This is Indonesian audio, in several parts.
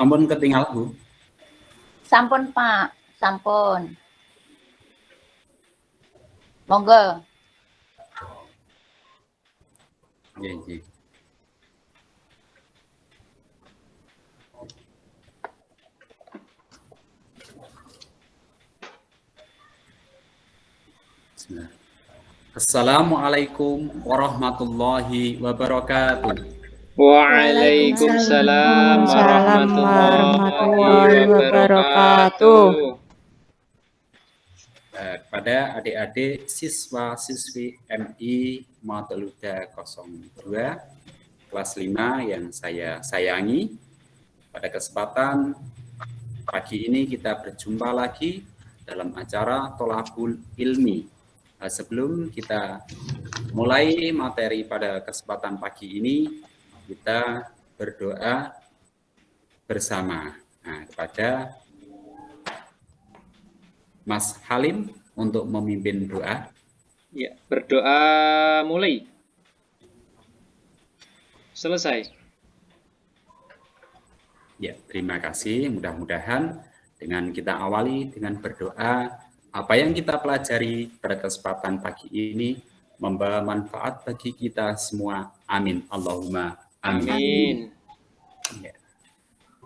Ampun ketinggal Bu. Sampun Pak, sampun. Monggo. Nggih. Bismillah. Assalamualaikum warahmatullahi wabarakatuh. Waalaikumsalam warahmatullahi wabarakatuh. Kepada adik-adik siswa-siswi MI Mataluda 02 kelas 5 yang saya sayangi, pada kesempatan pagi ini kita berjumpa lagi dalam acara Tholaqul Ilmi. Sebelum kita mulai materi pada kesempatan pagi ini, kita berdoa bersama kepada Mas Halim untuk memimpin doa. Ya, berdoa mulai. Selesai. Ya, terima kasih. Mudah-mudahan dengan kita awali dengan berdoa, apa yang kita pelajari pada kesempatan pagi ini membawa manfaat bagi kita semua. Amin. Allahumma amin. Ya.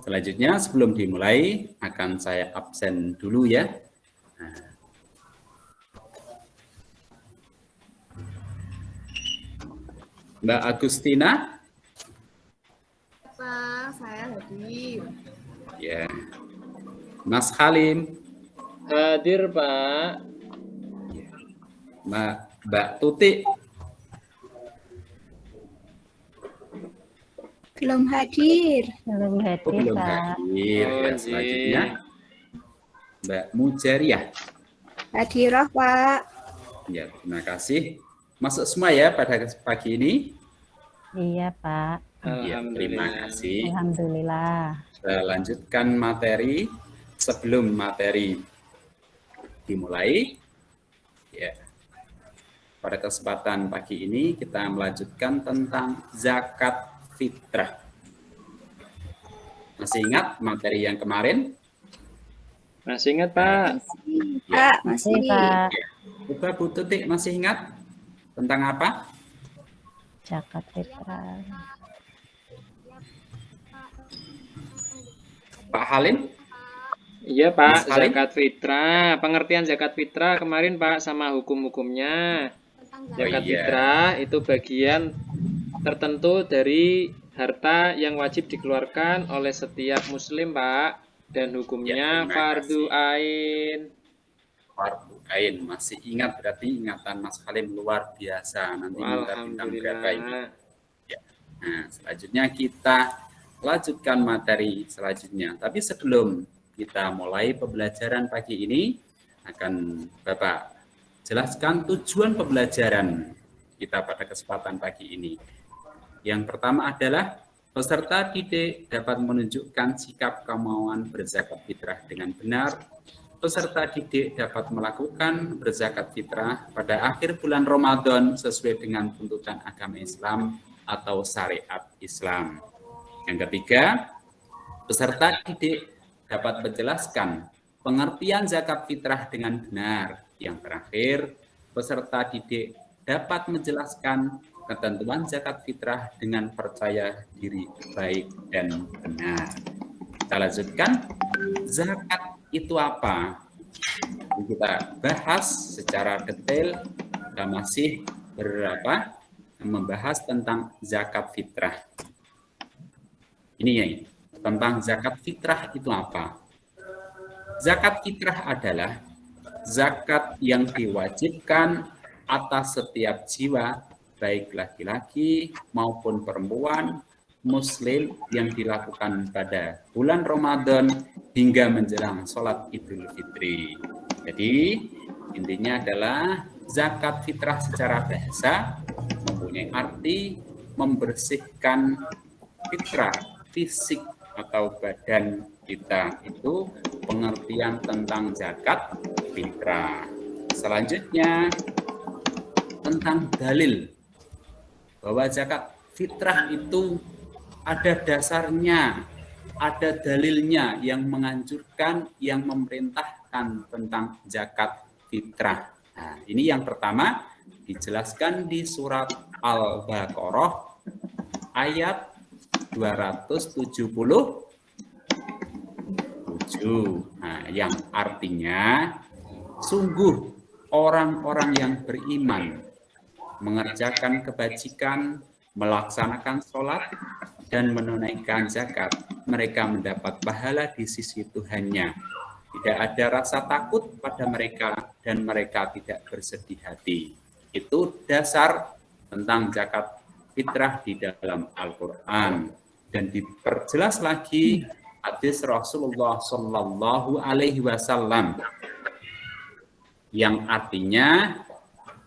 Selanjutnya sebelum dimulai akan saya absen dulu ya. Mbak Agustina. Pak, saya hadir. Ya. Mas Halim. Hadir, Pak. Mbak Tuti. Belum hadir. Belum hadir, Belum Pak. hadir. Ya, selanjutnya Mbak Mujariah. Hadirah, Pak. Ya, terima kasih. Masuk semua ya pada pagi ini. Iya, Pak. Ya, terima kasih. Alhamdulillah. Saya lanjutkan materi. Sebelum materi dimulai, ya, pada kesempatan pagi ini kita melanjutkan tentang zakat fitrah. Masih ingat materi yang kemarin? Masih ingat, Pak? Pak, masih. Pak. Coba Bu Tutik masih ingat tentang apa? Zakat fitrah. Pak Halim? Iya, Pak. Mas Halim? Zakat fitrah. Pengertian zakat fitrah kemarin, Pak, sama hukum-hukumnya. Zakat fitrah itu bagian tertentu dari harta yang wajib dikeluarkan oleh setiap muslim, Pak. Dan hukumnya fardu ain. Fardu ain. Masih ingat, berarti ingatan Mas Halim luar biasa. Nanti minta bintang berapa ini. Ya. Nah, selanjutnya kita lanjutkan materi selanjutnya. Tapi sebelum kita mulai pembelajaran pagi ini, akan Bapak jelaskan tujuan pembelajaran kita pada kesempatan pagi ini. Yang pertama adalah peserta didik dapat menunjukkan sikap kemauan berzakat fitrah dengan benar. Peserta didik dapat melakukan berzakat fitrah pada akhir bulan Ramadan sesuai dengan tuntutan agama Islam atau syariat Islam. Yang ketiga, peserta didik dapat menjelaskan pengertian zakat fitrah dengan benar. Yang terakhir, peserta didik dapat menjelaskan ketentuan zakat fitrah dengan percaya diri baik dan benar. Kita lanjutkan, zakat itu apa? Kita bahas secara detail. Kita masih membahas tentang zakat fitrah. Ini ya, tentang zakat fitrah itu apa? Zakat fitrah adalah zakat yang diwajibkan atas setiap jiwa, baik laki-laki maupun perempuan, muslim, yang dilakukan pada bulan Ramadan hingga menjelang sholat Idul Fitri. Jadi intinya adalah zakat fitrah secara bahasa mempunyai arti membersihkan fitrah, fisik atau badan kita. Itu pengertian tentang zakat fitrah. Selanjutnya tentang dalil bahwa zakat fitrah itu ada dasarnya ada dalilnya yang menganjurkan, yang memerintahkan tentang zakat fitrah. Nah, ini yang pertama dijelaskan di surat Al-Baqarah ayat 277. Nah, yang artinya sungguh orang-orang yang beriman mengerjakan kebajikan, melaksanakan sholat, dan menunaikan zakat, mereka mendapat pahala di sisi Tuhannya. Tidak ada rasa takut pada mereka dan mereka tidak bersedih hati. Itu dasar tentang zakat fitrah di dalam Al-Quran. Dan diperjelas lagi hadis Rasulullah Shallallahu Alaihi Wasallam yang artinya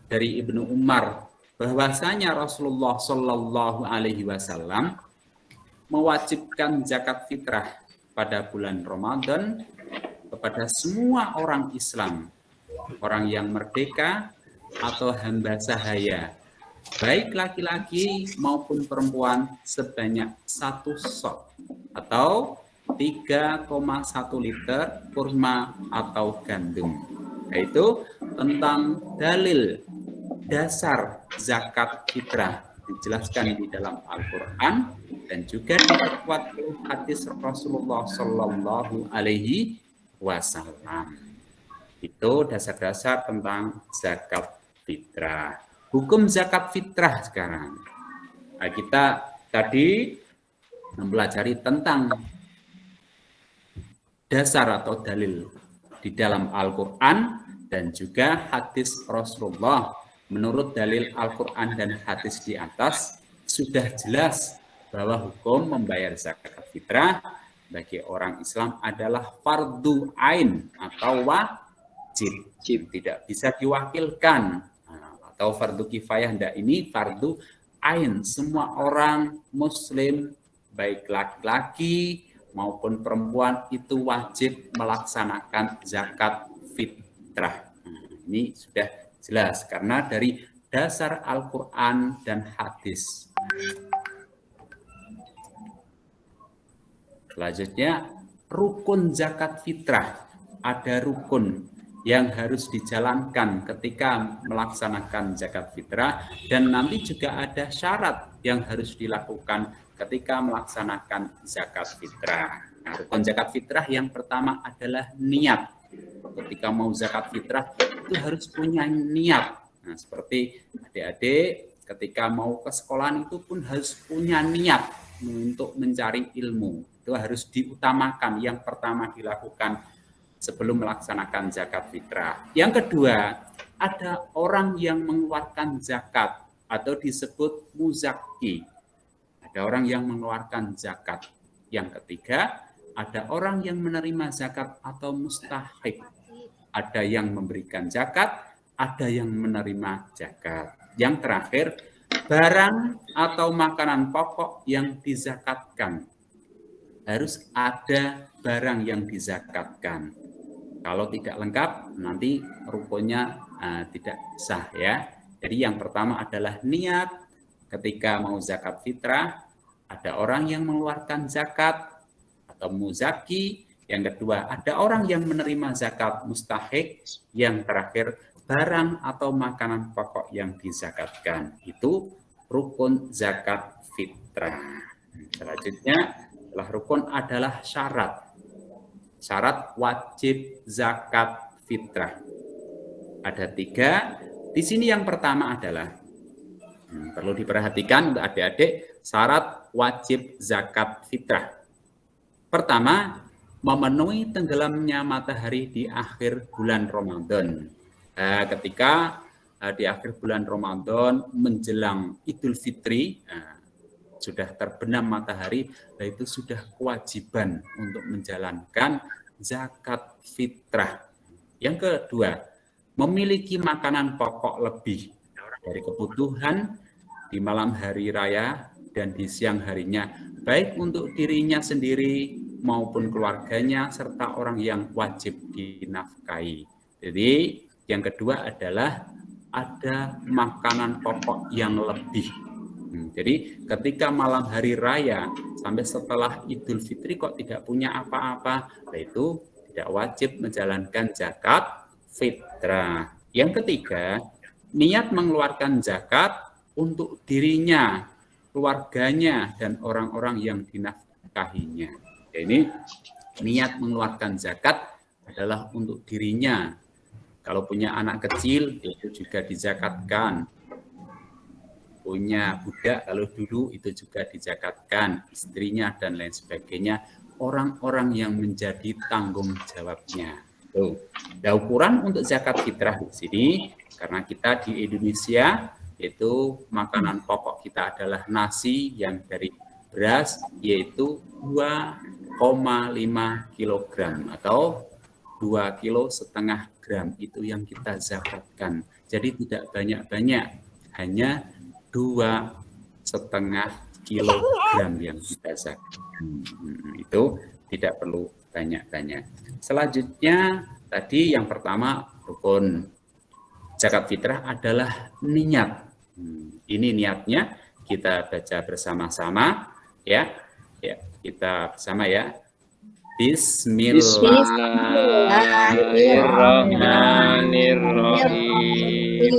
dari Ibnu Umar bahwasanya Rasulullah Shallallahu Alaihi Wasallam mewajibkan zakat fitrah pada bulan Ramadan kepada semua orang Islam, orang yang merdeka atau hamba sahaya, baik laki-laki maupun perempuan, sebanyak 1 sok atau 3,1 liter kurma atau gandum. Yaitu tentang dalil dasar zakat fitrah dijelaskan di dalam Al-Quran dan juga diperkuat oleh hadis Rasulullah Shallallahu Alaihi Wasallam. Itu dasar-dasar tentang zakat fitrah. Hukum zakat fitrah sekarang. Nah, kita tadi mempelajari tentang dasar atau dalil di dalam Al-Quran dan juga hadis Rasulullah. Menurut dalil Al-Quran dan hadis di atas, sudah jelas bahwa hukum membayar zakat fitrah bagi orang Islam adalah fardu ain atau wajib. Tidak bisa diwakilkan. Atau fardu kifayah, enggak, ini fardu ain. Semua orang Muslim, baik laki-laki maupun perempuan, itu wajib melaksanakan zakat fitrah. Ini sudah jelas karena dari dasar Al-Quran dan hadis. Selanjutnya, rukun zakat fitrah. Ada rukun yang harus dijalankan ketika melaksanakan zakat fitrah, dan nanti juga ada syarat yang harus dilakukan ketika melaksanakan zakat fitrah. Nah, rukun zakat fitrah yang pertama adalah niat. Ketika mau zakat fitrah itu harus punya niat. Nah, seperti adik-adik ketika mau ke sekolahan itu pun harus punya niat untuk mencari ilmu. Itu harus diutamakan, yang pertama dilakukan sebelum melaksanakan zakat fitrah. Yang kedua, ada orang yang mengeluarkan zakat atau disebut muzaki. Ada orang yang mengeluarkan zakat. Yang ketiga, ada orang yang menerima zakat atau mustahik. Ada yang memberikan zakat, ada yang menerima zakat. Yang terakhir, barang atau makanan pokok yang dizakatkan. Harus ada barang yang dizakatkan. Kalau tidak lengkap, nanti rukunnya tidak sah ya. Jadi yang pertama adalah niat ketika mau zakat fitrah. Ada orang yang mengeluarkan zakat atau muzaki. Yang kedua, ada orang yang menerima zakat mustahik. Yang terakhir, barang atau makanan pokok yang dizakatkan. Itu rukun zakat fitrah. Selanjutnya, setelah rukun adalah syarat. Syarat wajib zakat fitrah. Ada 3. Di sini yang pertama adalah, perlu diperhatikan untuk adik-adik, syarat wajib zakat fitrah. Pertama, memenuhi tenggelamnya matahari di akhir bulan Ramadan. Ketika di akhir bulan Ramadan menjelang Idul Fitri, sudah terbenam matahari, itu sudah kewajiban untuk menjalankan zakat fitrah. Yang kedua, memiliki makanan pokok lebih dari kebutuhan di malam hari raya dan di siang harinya, baik untuk dirinya sendiri maupun keluarganya serta orang yang wajib dinafkahi. Jadi yang kedua adalah ada makanan pokok yang lebih Jadi ketika malam hari raya sampai setelah Idul Fitri kok tidak punya apa-apa, itu tidak wajib menjalankan zakat fitrah. Yang ketiga, niat mengeluarkan zakat untuk dirinya, keluarganya, dan orang-orang yang dinafkahinya. Ini niat mengeluarkan zakat adalah untuk dirinya. Kalau punya anak kecil, itu juga dizakatkan. Punya budak, kalau dulu itu juga dizakatkan. Istrinya dan lain sebagainya. Orang-orang yang menjadi tanggung jawabnya. Tuh. Nah, ukuran untuk zakat fitrah di sini, karena kita di Indonesia, itu makanan pokok kita adalah nasi yang dari beras, yaitu 2,5 kilogram atau 2,5 kilo gram itu yang kita zakatkan. Jadi tidak banyak-banyak, hanya 2,5 kilogram yang kita zakatkan. Itu tidak perlu banyak-banyak. Selanjutnya tadi yang pertama rukun zakat fitrah adalah niat. Ini niatnya kita baca bersama-sama ya. Ya, kita bersama ya. Bismillahirrahmanirrahim.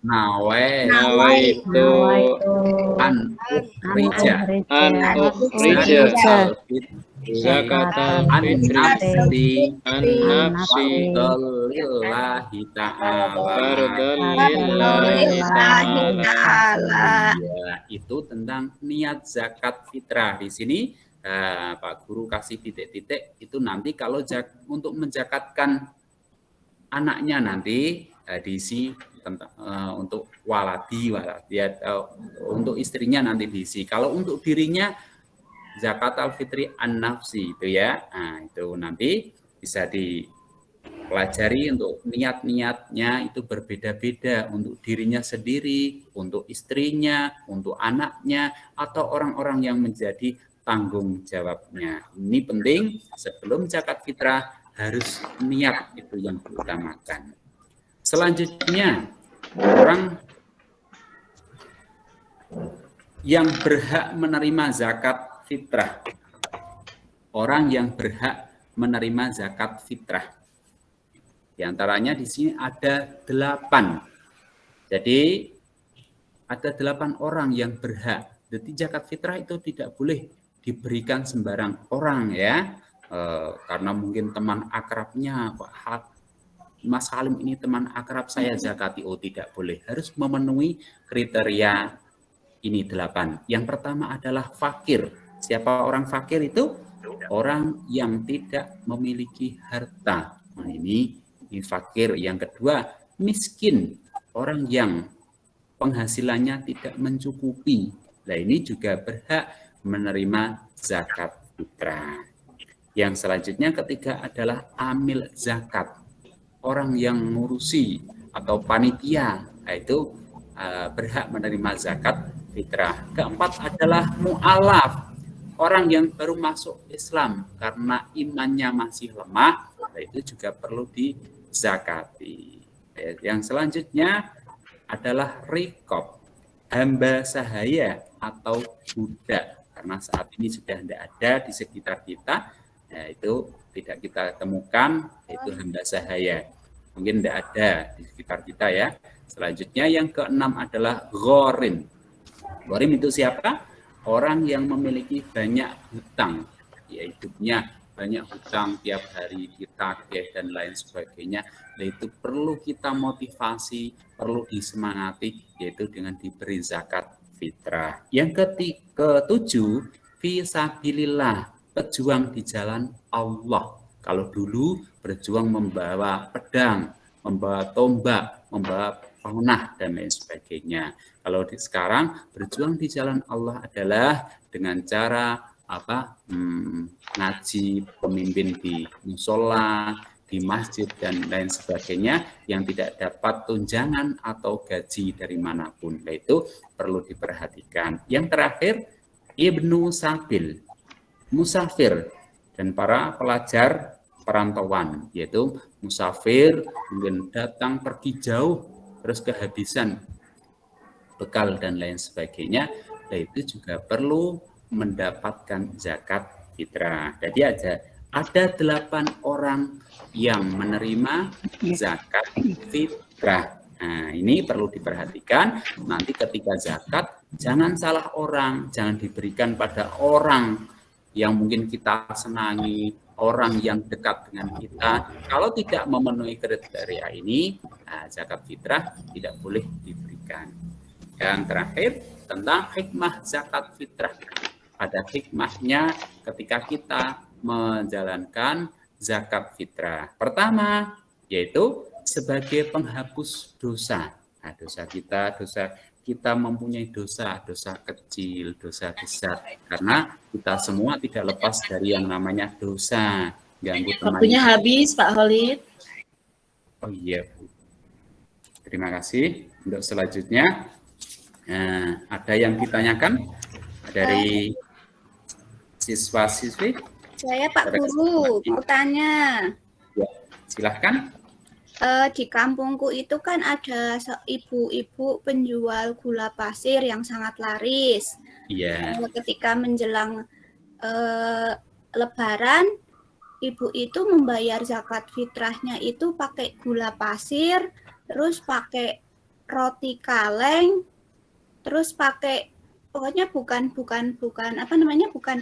Nawaitu an ukhrija zakatal fitri an nafsi lillahi ta'ala. Ya, itu tentang niat zakat fitrah. Di sini Pak Guru kasih titik-titik itu nanti kalau untuk menjakatkan anaknya nanti diisi tentang untuk waladi untuk istrinya nanti diisi. Kalau untuk dirinya zakat al-fitri an-nafsi itu ya. Nah, itu nanti bisa dipelajari untuk niat-niatnya itu berbeda-beda untuk dirinya sendiri, untuk istrinya, untuk anaknya atau orang-orang yang menjadi tanggung jawabnya. Ini penting sebelum zakat fitrah harus niat itu yang diutamakan. Selanjutnya orang yang berhak menerima zakat fitrah. Orang yang berhak menerima zakat fitrah. Di antaranya di sini ada 8. Jadi ada 8 orang yang berhak. Jadi zakat fitrah itu tidak boleh diberikan sembarang orang ya, karena mungkin teman akrabnya, Mas Salim ini teman akrab saya zakati, tidak boleh, harus memenuhi kriteria ini 8. Yang pertama adalah fakir. Siapa orang fakir itu? Orang yang tidak memiliki harta. Nah, ini fakir. Yang kedua, miskin. Orang yang penghasilannya tidak mencukupi. Nah, ini juga berhak menerima zakat fitrah. Yang selanjutnya ketiga adalah amil zakat. Orang yang ngurusi atau panitia, itu berhak menerima zakat fitrah. Keempat adalah mu'alaf. Orang yang baru masuk Islam karena imannya masih lemah, itu juga perlu dizakati. Yang selanjutnya adalah riqab, hamba sahaya atau budak. Karena saat ini sudah tidak ada di sekitar kita, itu tidak kita temukan, itu hamba sahaya. Mungkin tidak ada di sekitar kita ya. Selanjutnya yang keenam adalah ghorim. Ghorim itu siapa? Orang yang memiliki banyak hutang, ya hidupnya banyak hutang, tiap hari ditagih dan lain sebagainya. Nah, itu perlu kita motivasi, perlu disemangati, yaitu dengan diberi zakat fitrah. Yang ketujuh, fisabilillah, berjuang di jalan Allah. Kalau dulu berjuang membawa pedang, membawa tombak, membawa panah dan lain sebagainya. Kalau sekarang berjuang di jalan Allah adalah dengan cara ngaji, pemimpin di musola, di masjid dan lain sebagainya yang tidak dapat tunjangan atau gaji dari manapun. Nah, itu perlu diperhatikan. Yang terakhir, Ibnu Sabil, musafir dan para pelajar perantauan, yaitu musafir mungkin datang pergi jauh terus kehabisan bekal dan lain sebagainya, nah itu juga perlu mendapatkan zakat fitrah. Jadi ada 8 orang yang menerima zakat fitrah. Nah, ini perlu diperhatikan. Nanti ketika zakat, jangan salah orang, jangan diberikan pada orang yang mungkin kita senangi, orang yang dekat dengan kita. Kalau tidak memenuhi kriteria ini, nah, zakat fitrah tidak boleh diberikan. Yang terakhir, tentang hikmah zakat fitrah. Ada hikmahnya ketika kita menjalankan zakat fitrah. Pertama, yaitu sebagai penghapus dosa. Nah, dosa kita mempunyai dosa kecil, dosa besar. Karena kita semua tidak lepas dari yang namanya dosa. Ganggu teman. Waktunya habis, Pak Khalid. Oh iya, Bu. Terima kasih. Untuk selanjutnya, ada yang ditanyakan dari siswa-siswi? Saya Pak Guru, mau tanya. Ya, silahkan. Di kampungku itu kan ada ibu-ibu penjual gula pasir yang sangat laris. Iya. Ketika menjelang Lebaran, ibu itu membayar zakat fitrahnya itu pakai gula pasir, terus pakai roti kaleng, terus pakai pokoknya bukan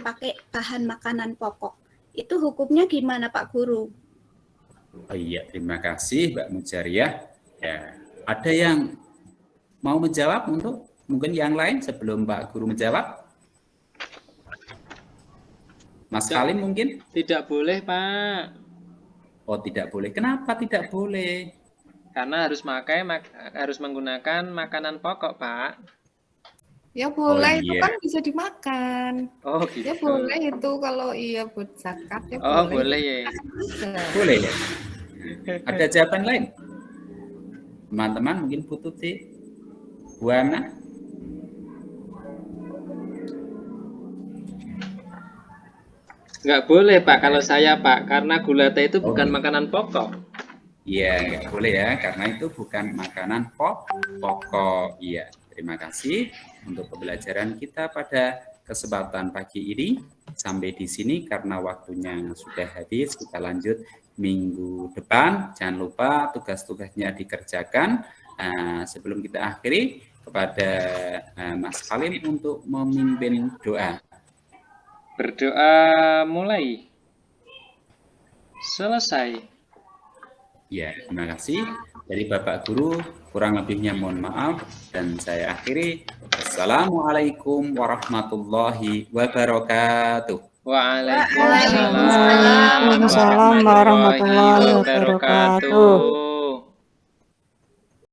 pakai bahan makanan pokok. Itu hukumnya gimana Pak Guru? Oh iya, terima kasih Mbak Mujariah. Ya, ada yang mau menjawab untuk mungkin yang lain sebelum Mbak Guru menjawab? Mas Khalid mungkin? Tidak boleh, Pak. Oh, tidak boleh. Kenapa tidak boleh? Karena harus menggunakan makanan pokok, Pak. Ya boleh, itu iya. kan bisa dimakan. Oh, gitu. Ya boleh itu kalau iya buat zakat ya Oh, boleh. boleh ya. Boleh ya? Ada jawaban lain? Teman-teman mungkin Bu Tuti, Bu Ana? Nggak boleh, Pak, kalau saya, Pak. Karena gulata itu bukan makanan pokok. Iya, nggak boleh ya, karena itu bukan makanan pokok. Iya, terima kasih untuk pembelajaran kita pada kesempatan pagi ini. Sampai di sini karena waktunya sudah habis, kita lanjut minggu depan. Jangan lupa tugas-tugasnya dikerjakan. Sebelum kita akhiri, kepada Mas Halim untuk memimpin doa. Berdoa mulai. Selesai. Ya, terima kasih. Dari Bapak Guru, kurang lebihnya mohon maaf. Dan saya akhiri. Assalamualaikum warahmatullahi wabarakatuh. Waalaikumsalam warahmatullahi wabarakatuh.